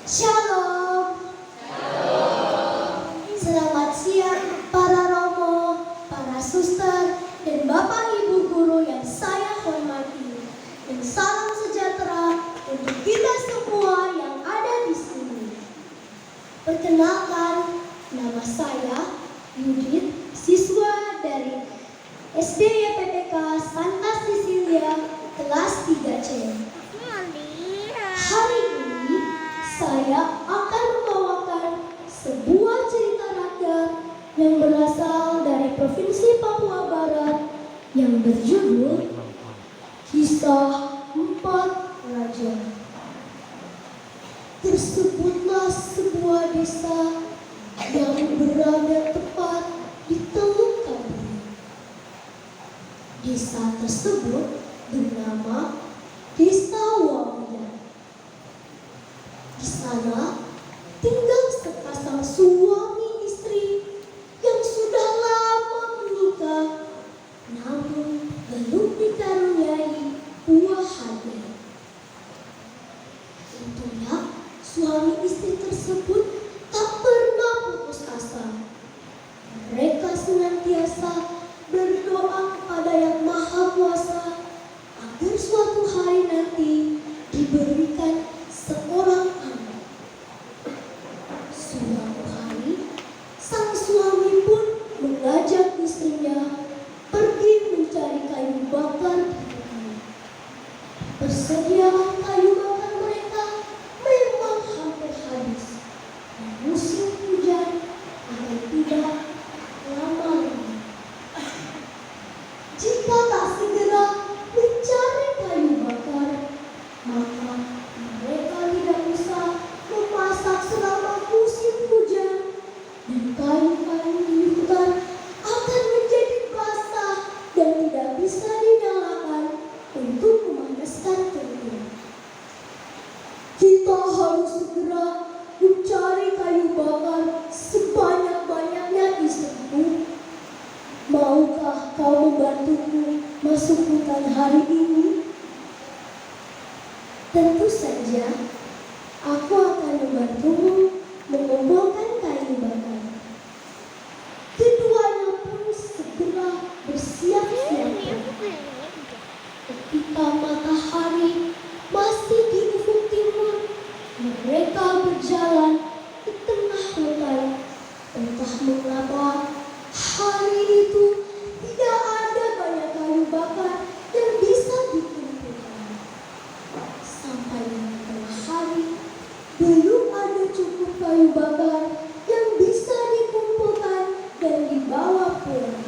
Shalom. Selamat siang para romo, para suster, dan bapak ibu guru yang saya hormati. Dan salam sejahtera untuk kita semua yang ada di sini. Perkenalkan, nama saya Yudit, siswa dari SD YPPK Santa Cecilia kelas 3C. Hari ini saya akan membawakan sebuah cerita rakyat yang berasal dari Provinsi Papua Barat yang berjudul Kisah Empat Raja. Tersebutlah sebuah desa yang berada tepat di Teluk Kabung. Desa tersebut bernama Desa Wamian. Di sana tinggal sepasang suami istri yang sudah lama menikah, namun belum dikaruniai buah hati. Tentunya suami istri tersebut tak pernah putus asa. Mereka senantiasa berdoa kepada Yang Maha Kuasa agar suatu hari nanti diberikan seorang anak. Suatu hari, sang suami pun mengajak istrinya pergi mencari kayu bakar di hutan. Persediaan kayu bakar mereka memang hampir habis, dan musim hujan akan tidak lama lagi. Jika tak segera mencari kayu bakar, maka mereka tidak bisa memasak selama musim hujan, dan kayu-kayu di hutan akan menjadi basah dan tidak bisa dinyalakan untuk memanaskan tungku. Kita harus segera mencari kayu bakar sebanyak-banyaknya, istriku. Maukah kau membantuku masuk hutan hari ini? Tentu saja, aku akan membantumu mengumpulkan kayu bakar. Keduanya pun segera bersiap-siap. Ketika matahari masih di ufuk timur, mereka berjalan di tengah hutan. Entah mengapa hari itu tidak ada banyak kayu bakar yang bisa dikumpulkan. Sampai di tengah hari, belum ada cukup kayu bakar yang bisa dikumpulkan dan dibawa pulang.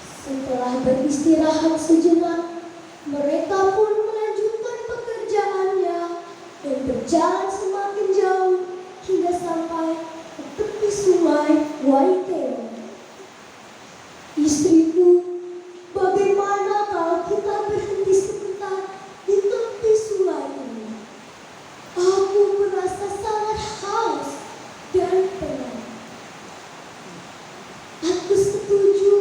Setelah beristirahat sejenak, mereka pun melanjutkan pekerjaannya dan berjalan semakin jauh hingga sampai ke tepi sungai Waiteo. Istriku, bagaimana kalau kita berhenti sebentar di tepi sungai ini? Aku merasa sangat haus dan penat. Aku setuju,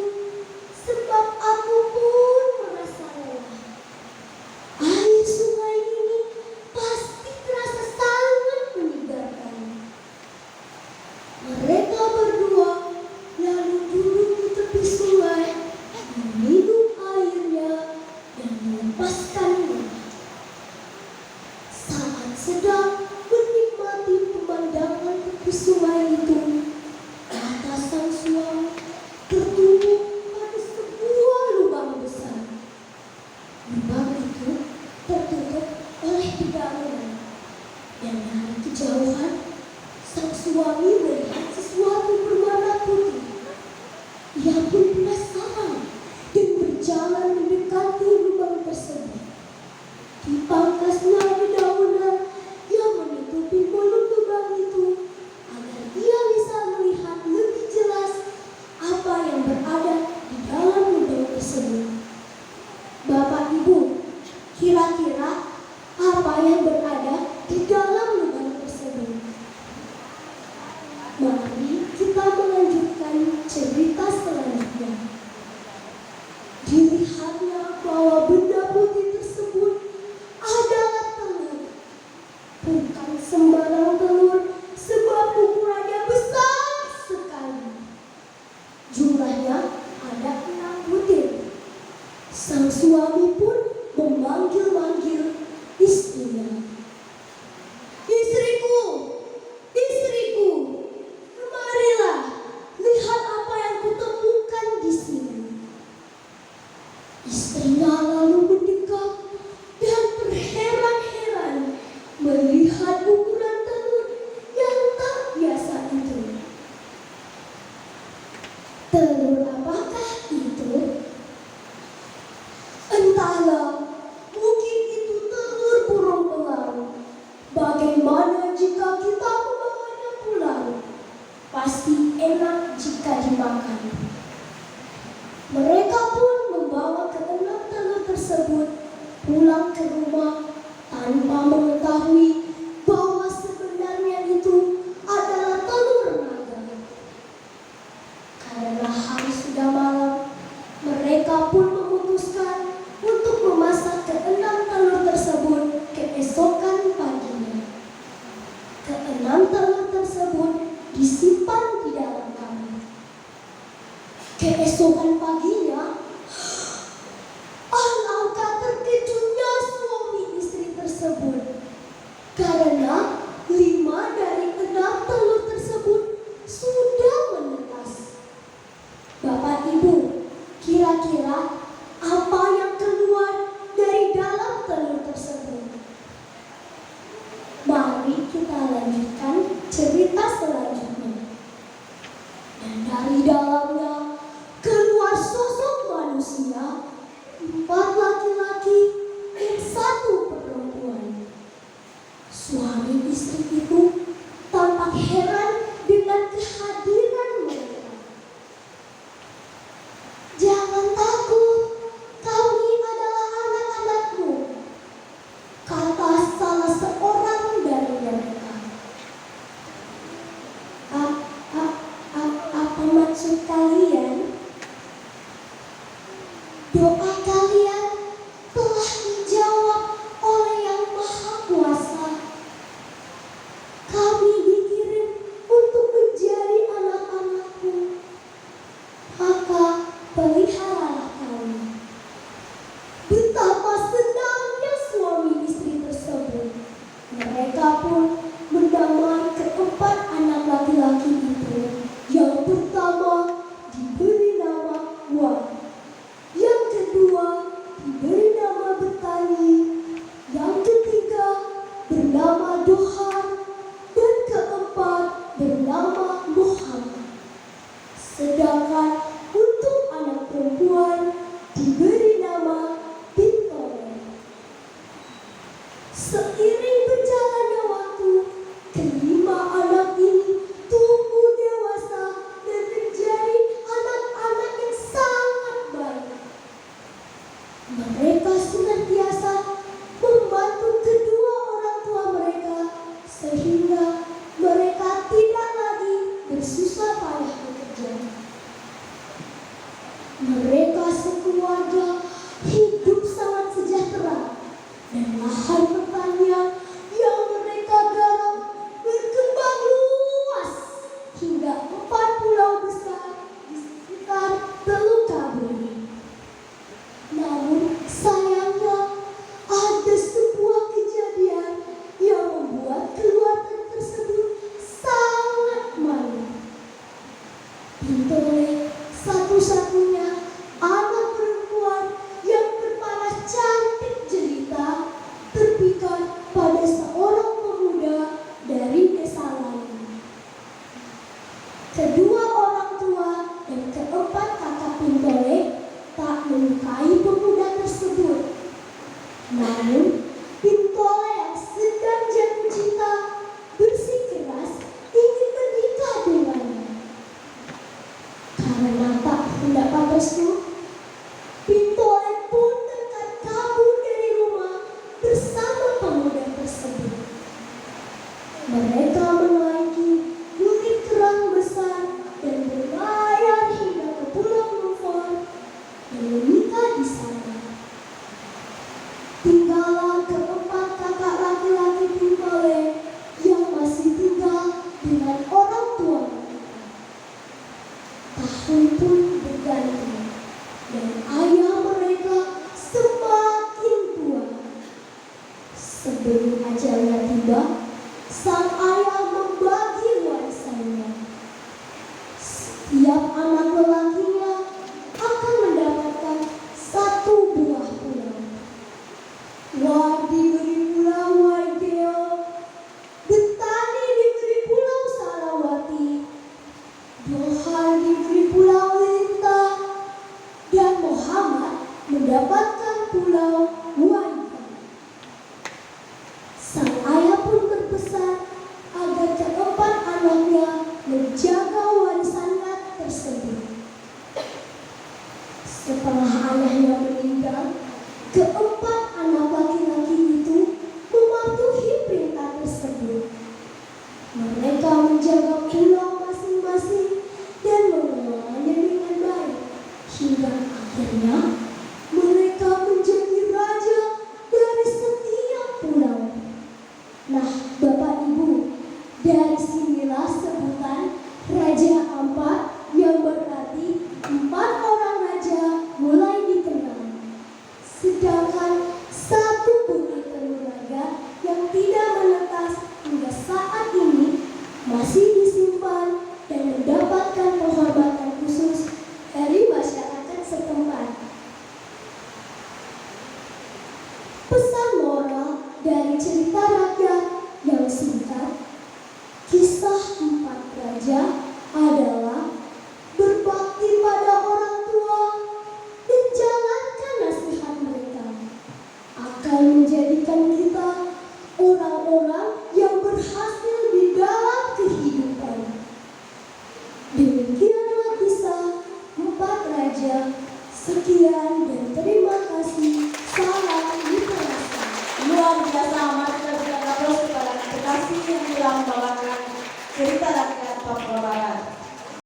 sebab aku pun merasa lelah. Air sungai ini pasti terasa sangat menyegarkan. Mereka berdua lalu duduk di tepi sungai, meminum airnya dan melepaskannya. Saat sedang menikmati pemandangan tepi sungai itu, mata sang suami tertuju pada sebuah lubang besar. Lubang itu tertutup oleh dedaunan, dan dari kejauhan sang suami melihat sesuatu berwarna putih. Ia pun penasaran dan berjalan mendekati lubang tersebut. Dipangkasnya dedaunan yang menutupi mulut lubang itu agar ia bisa melihat lebih jelas apa yang berada di dalam lubang tersebut. Bapak Ibu, kira-kira apa yang berada di dalam lubang tersebut? pulang ke rumah tanpa mengetahui bahwa sebenarnya itu adalah telur naga. Karena hari sudah malam, mereka pun memutuskan untuk memasak keenam telur tersebut keesokan paginya. Keenam telur tersebut disimpan di dalam kamar. Keesokan paginya, alangkah terkejutnya suami istri tersebut karena 5 dari 6 telur tersebut sudah menetas. Bapak Ibu, kira-kira apa yang keluar dari dalam telur tersebut? Mari kita lanjutkan cerita selanjutnya. Dan dari dalamnya keluar sosok manusia, 4 laki-laki dan 1 perempuan. Suami istri itu tampak heran dengan kehadiran mereka. "Jangan takut, kami adalah anak-anakmu," kata salah seorang dari mereka. Apa maksud kalian? Doa kalian telah dijawab oleh Yang Maha Kuasa. Kami dikirim untuk menjadi anak-anakmu, maka peliharalah kami. Betapa senangnya suami istri tersebut. Mereka pun menamai keempat anak laki-laki itu. Yang pertama diberi nama Wan, yang kedua diberi nama Betani, yang ketiga bernama Dohar, dan keempat bernama Muhammad. Sedangkan untuk anak perempuan diberi nama Bintore. Seiring berjalannya waktu, kelima anak ini tumbuh dewasa dan menjadi anak-anak yang sangat baik. Mereka senantiasa membantu kedua orang tua mereka sehingga mereka tidak lagi bersusah payah bekerja. Mereka sekeluarga hidup sangat sejahtera dan lahan pertanian yang mereka garap berkembang luas hingga 4 pulau besar di sekitar Teluk Kabul. Namun sayangnya ada sebuah kejadian yang membuat keluarga tersebut sangat malu. Bintore, satu-satunya anak perempuan yang berparas cantik jelita, terpikat pada seorang pemuda dari desa lain. Kedua orang tua dan keempat kakak Bintore tak menyukai pemuda tersebut. Namun Bintore yang sedang jatuh cinta bersikeras ingin menikah dengannya. Karena tak mendapat restu, Bintore pun nekat kabur dari rumah bersama pemuda tersebut. Mereka menaiki bukit kerang besar dan berlayar hingga ke Pulau Nufar dan menikah di sana. Tinggallah keempat kakak laki-laki Bintore yang masih tinggal dengan orang tua mereka. Tahun pun berganti dan ayah mereka semakin tua. Sebelum ajalnya tiba, sang ayah membagi warisannya. Setiap anak lelakinya akan mendapatkan 1 buah pulau. Wan diberi pulau Waigeo, Betani diberi pulau Salawati, Dohar diberi pulau Lintah, dan Muhammad mendapatkan pulau Waika. Sang ayah pun berpesan agar keempat anaknya menjaga warisannya tersebut. Setelah ayahnya meninggal, keempat anak Pesan moral dari cerita rakyat yang singkat, kisah empat raja adalah berbakti pada orang tua dan jalankan nasihat mereka akan menjadikan kita orang-orang yang berhasil di dalam kehidupan. Demikianlah kisah empat raja. Sekian dan terima kasih. Salam literasi. Luar biasa